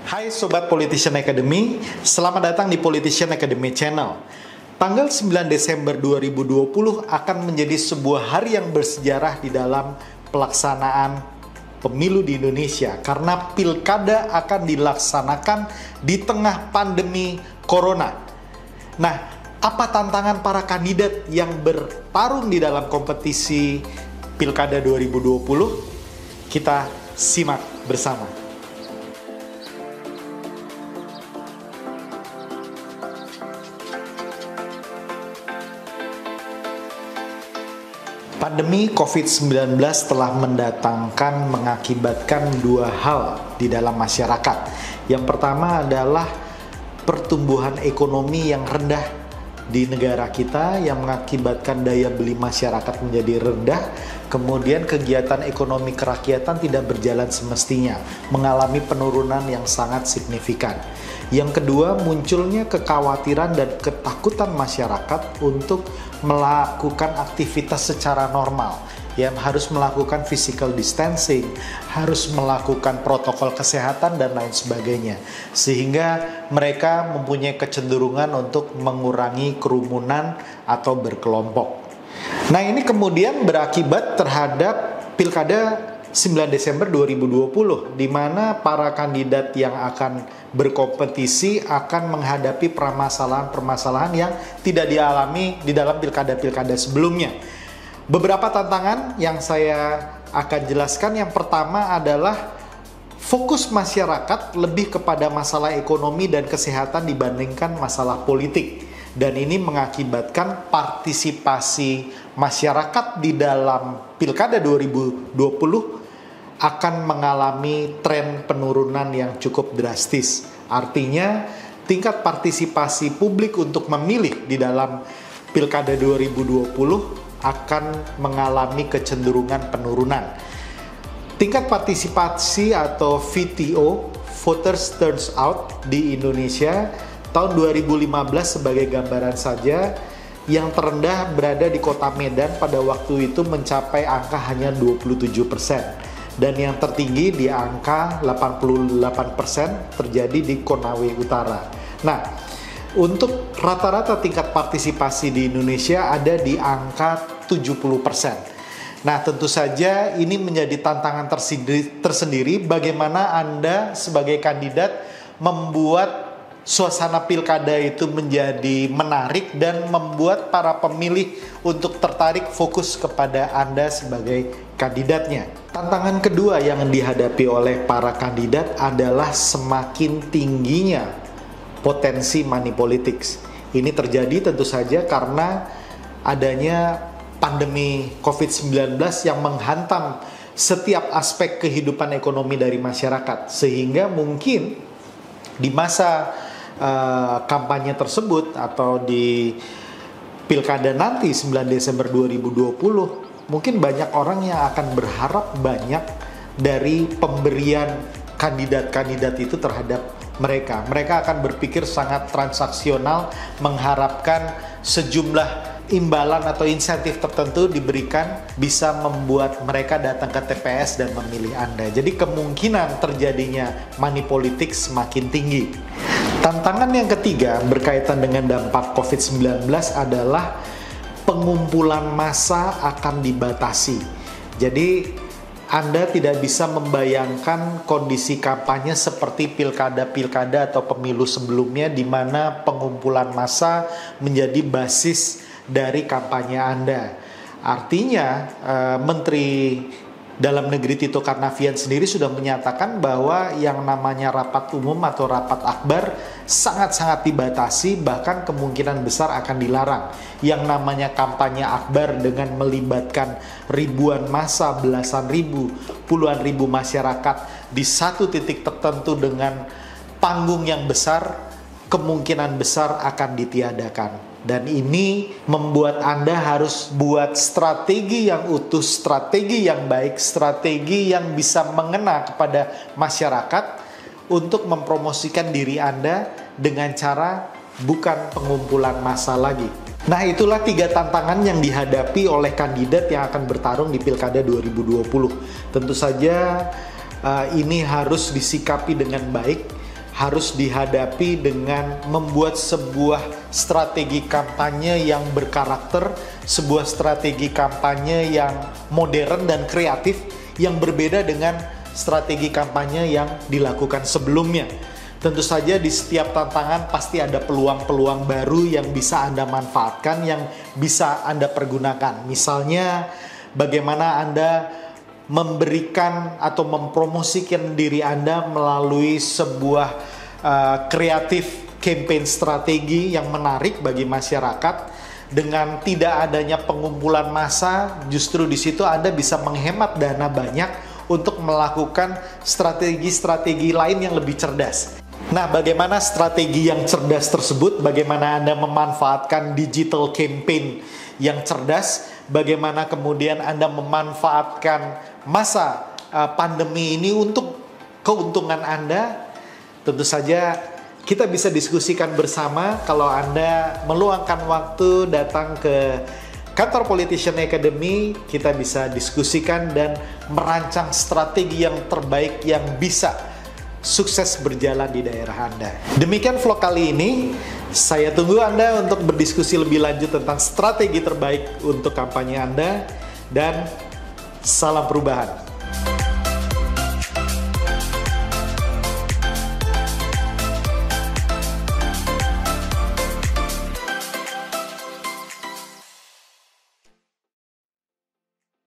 Hai Sobat Politician Academy, selamat datang di Politician Academy Channel. Tanggal 9 Desember 2020 akan menjadi sebuah hari yang bersejarah di dalam pelaksanaan pemilu di Indonesia karena pilkada akan dilaksanakan di tengah pandemi Corona. Nah, apa tantangan para kandidat yang bertarung di dalam kompetisi pilkada 2020? Kita simak bersama. Pandemi COVID-19 telah mengakibatkan dua hal di dalam masyarakat. Yang pertama adalah pertumbuhan ekonomi yang rendah di negara kita yang mengakibatkan daya beli masyarakat menjadi rendah. Kemudian kegiatan ekonomi kerakyatan tidak berjalan semestinya, mengalami penurunan yang sangat signifikan. Yang kedua, munculnya kekhawatiran dan ketakutan masyarakat untuk melakukan aktivitas secara normal, yang harus melakukan physical distancing, harus melakukan protokol kesehatan dan lain sebagainya, sehingga mereka mempunyai kecenderungan untuk mengurangi kerumunan atau berkelompok. Nah, ini kemudian berakibat terhadap pilkada 9 Desember 2020, di mana para kandidat yang akan berkompetisi akan menghadapi permasalahan-permasalahan yang tidak dialami di dalam pilkada-pilkada sebelumnya. Beberapa tantangan yang saya akan jelaskan, yang pertama adalah fokus masyarakat lebih kepada masalah ekonomi dan kesehatan dibandingkan masalah politik. Dan ini mengakibatkan partisipasi masyarakat di dalam pilkada 2020 akan mengalami tren penurunan yang cukup drastis. Artinya tingkat partisipasi publik untuk memilih di dalam pilkada 2020 akan mengalami kecenderungan penurunan. Tingkat partisipasi atau VTO, Voters Turns Out, di Indonesia tahun 2015 sebagai gambaran saja, yang terendah berada di kota Medan pada waktu itu mencapai angka hanya 27%. Dan yang tertinggi di angka 88% terjadi di Konawe Utara. Nah, untuk rata-rata tingkat partisipasi di Indonesia ada di angka 70%. Nah, tentu saja ini menjadi tantangan tersendiri bagaimana Anda sebagai kandidat membuat suasana pilkada itu menjadi menarik dan membuat para pemilih untuk tertarik fokus kepada Anda sebagai kandidatnya. Tantangan kedua yang dihadapi oleh para kandidat adalah semakin tingginya potensi money politics. Ini terjadi tentu saja karena adanya pandemi COVID-19 yang menghantam setiap aspek kehidupan ekonomi dari masyarakat, sehingga mungkin di masa kampanye tersebut atau di pilkada nanti 9 Desember 2020 mungkin banyak orang yang akan berharap banyak dari pemberian kandidat-kandidat itu terhadap mereka. Mereka akan berpikir sangat transaksional, mengharapkan sejumlah imbalan atau insentif tertentu diberikan bisa membuat mereka datang ke TPS dan memilih Anda. Jadi kemungkinan terjadinya money politics semakin tinggi. Tantangan yang ketiga berkaitan dengan dampak COVID-19 adalah pengumpulan massa akan dibatasi. Jadi Anda tidak bisa membayangkan kondisi kampanye seperti pilkada-pilkada atau pemilu sebelumnya di mana pengumpulan massa menjadi basis dari kampanye Anda. Artinya Menteri Dalam Negeri Tito Karnavian sendiri sudah menyatakan bahwa yang namanya rapat umum atau rapat akbar sangat-sangat dibatasi, bahkan kemungkinan besar akan dilarang. Yang namanya kampanye akbar dengan melibatkan ribuan massa, belasan ribu, puluhan ribu masyarakat di satu titik tertentu dengan panggung yang besar, kemungkinan besar akan ditiadakan. Dan ini membuat Anda harus buat strategi yang utuh, strategi yang baik, strategi yang bisa mengena kepada masyarakat untuk mempromosikan diri Anda dengan cara bukan pengumpulan massa lagi. Nah, itulah 3 tantangan yang dihadapi oleh kandidat yang akan bertarung di Pilkada 2020. Tentu saja ini harus disikapi dengan baik. harus dihadapi dengan membuat sebuah strategi kampanye yang berkarakter, sebuah strategi kampanye yang modern dan kreatif yang berbeda dengan strategi kampanye yang dilakukan sebelumnya. Tentu saja di setiap tantangan pasti ada peluang-peluang baru yang bisa Anda manfaatkan, yang bisa Anda pergunakan. Misalnya, bagaimana Anda memberikan atau mempromosikan diri Anda melalui sebuah kreatif campaign strategi yang menarik bagi masyarakat. Dengan tidak adanya pengumpulan massa, justru di situ Anda bisa menghemat dana banyak untuk melakukan strategi-strategi lain yang lebih cerdas. Nah, bagaimana strategi yang cerdas tersebut? Bagaimana Anda memanfaatkan digital campaign yang cerdas? Bagaimana kemudian Anda memanfaatkan masa pandemi ini untuk keuntungan Anda? Tentu saja kita bisa diskusikan bersama. Kalau Anda meluangkan waktu datang ke kantor Politician Academy, kita bisa diskusikan dan merancang strategi yang terbaik yang bisa sukses berjalan di daerah Anda. Demikian vlog kali ini. Saya tunggu Anda untuk berdiskusi lebih lanjut tentang strategi terbaik untuk kampanye Anda. Dan salam perubahan.